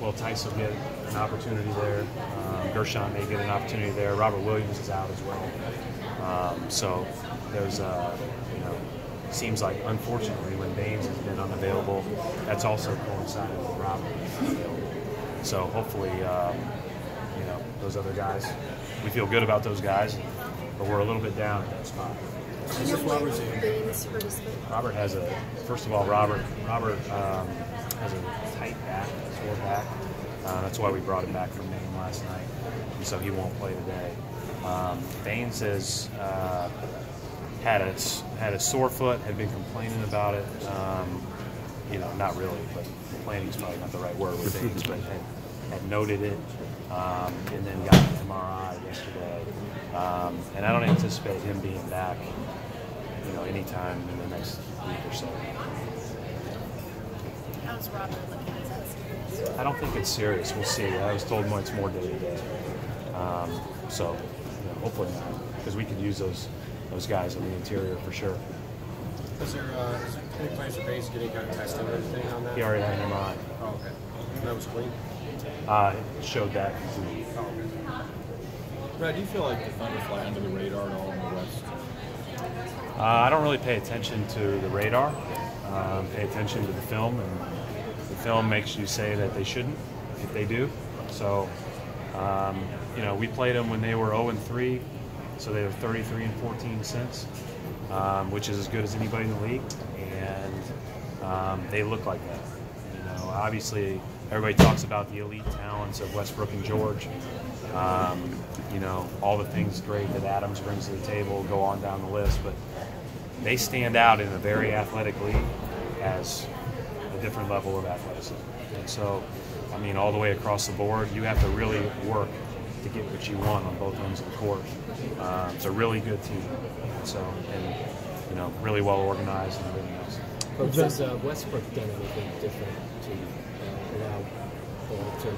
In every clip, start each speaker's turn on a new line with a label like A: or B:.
A: Well, Tice will get an opportunity there. Gershon may get an opportunity there. Robert Williams is out as well. So there's seems like, unfortunately, when Baynes has been unavailable, that's also coincided with Robert being unavailable. So hopefully, those other guys, we feel good about those guys, but we're a little bit down at that spot. Robert has first of all, Robert has a tight back, sore back. That's why we brought him back from Maine last night, and so he won't play today. Baynes has had a sore foot, had been complaining about it. Not really, but complaining is probably not the right word with Baynes, but had noted it, and then got an MRI yesterday. And I don't anticipate him being back, anytime in the next week or so.
B: How's Robert looking? Is that serious?
A: I don't think it's serious. We'll see. I was told it's more day to day. So hopefully not, because we could use those guys in the interior for sure.
C: Is there any plans for Baynes getting kind of tested or anything on that?
A: He already had an MRI.
C: Oh, okay. That was clean?
A: It showed that.
C: Oh, okay.
D: Brad, do you feel like the Thunder fly under the radar at all in the West?
A: I don't really pay attention to the radar. Pay attention to the film, and the film makes you say that they shouldn't if they do. So, we played them when they were 0-3, so they were 33-14 since, which is as good as anybody in the league, and they look like that. Obviously, everybody talks about the elite talents of Westbrook and George. All the things great that Adams brings to the table, go on down the list, but they stand out in a very athletic league as a different level of athleticism. And so, all the way across the board, you have to really work to get what you want on both ends of the court. It's a really good team. And really well organized and really nice.
E: But has Westbrook done anything different to allow Paul to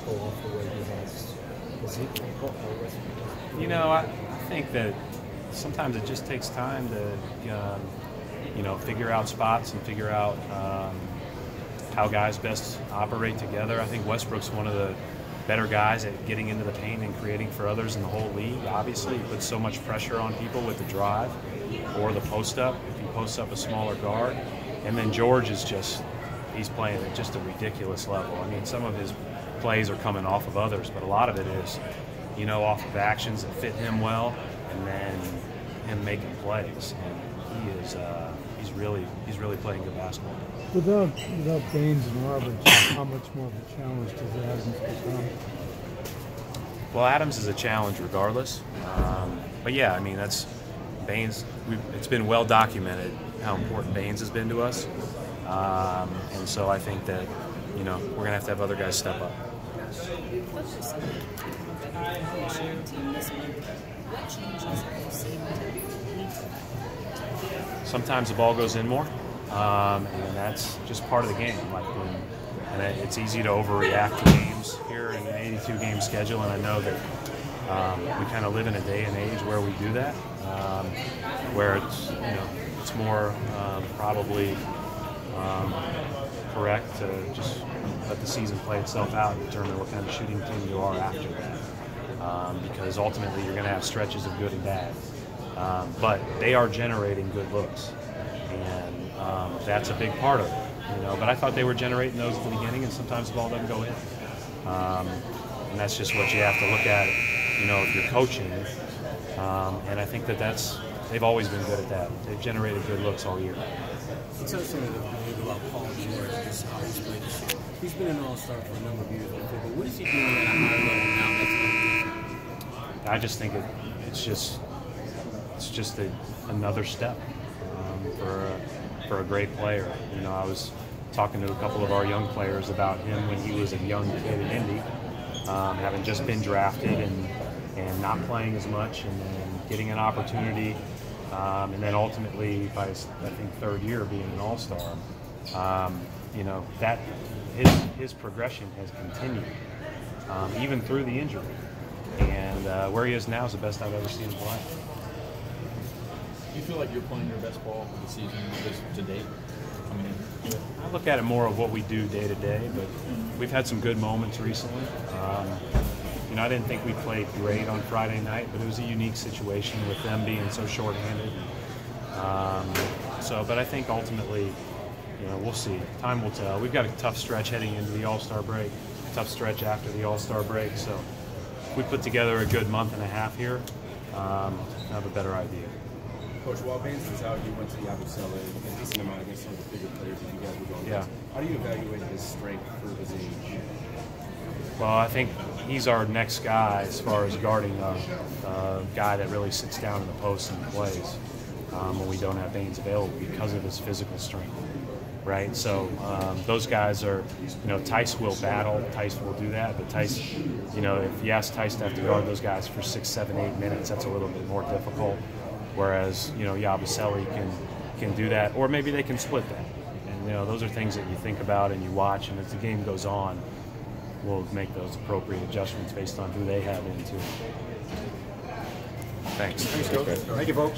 E: pull off the way he has?
A: I think that sometimes it just takes time to, figure out spots and figure out how guys best operate together. I think Westbrook's one of the better guys at getting into the paint and creating for others in the whole league. Obviously, he puts so much pressure on people with the drive or the post-up, if he posts up a smaller guard. And then George is he's playing at just a ridiculous level. Some of his plays are coming off of others, but a lot of it is, off of actions that fit him well, and then him making plays. And he's really playing good basketball.
F: Without Baynes and Robert, how much more of a challenge does Adams become?
A: Well, Adams is a challenge regardless. But yeah, that's Baynes. It's been well documented how important Baynes has been to us, and so I think that we're gonna have to have other guys step up. Sometimes the ball goes in more, and that's just part of the game. It's easy to overreact to games here in an 82-game schedule, and I know that we kind of live in a day and age where we do that, where it's more probably correct to just let the season play itself out and determine what kind of shooting team you are after that. Because ultimately you're going to have stretches of good and bad. But they are generating good looks, and that's a big part of it. But I thought they were generating those at the beginning, and sometimes the ball doesn't go in. And that's just what you have to look at, if you're coaching. And I think they've always been good at that. They've generated good looks all year.
C: You touched something about Paul George and just how he's played this year. He's been an all-star for a number of years before, but what is he doing at a higher level now that's going to be different?
A: I just think it's just another step for a great player. I was talking to a couple of our young players about him when he was a young kid in Indy, having just been drafted and not playing as much, and then getting an opportunity, and then ultimately by I think third year being an all-star. That his progression has continued even through the injury, and where he is now is the best I've ever seen him play.
D: Do you feel like you're playing your best ball of the season to date coming in?
A: I look at it more of what we do day to day, but we've had some good moments recently. You know, I didn't think we played great on Friday night, but it was a unique situation with them being so shorthanded. But I think ultimately, you know, we'll see. Time will tell. We've got a tough stretch heading into the All-Star break, a tough stretch after the All-Star break. So if we put together a good month and a half here, I have a better idea.
G: Coach, while Baynes was out, he went to Yabusele a decent amount against some of the bigger players that you guys were going against. How do you evaluate his strength for his age?
A: Well, I think he's our next guy as far as guarding a guy that really sits down in the post and plays when we don't have Baynes available because of his physical strength, right? So those guys are, you know, Tice will battle, Tice will do that, but Tice, you know, if you ask Tice to have to guard those guys for 6, 7, 8 minutes, that's a little bit more difficult. Whereas, you know, Yabusele can do that, or maybe they can split that. And, you know, those are things that you think about and you watch, and as the game goes on, we'll make those appropriate adjustments based on who they have into it. Thanks.
G: Thanks, Coach. Thank you, folks.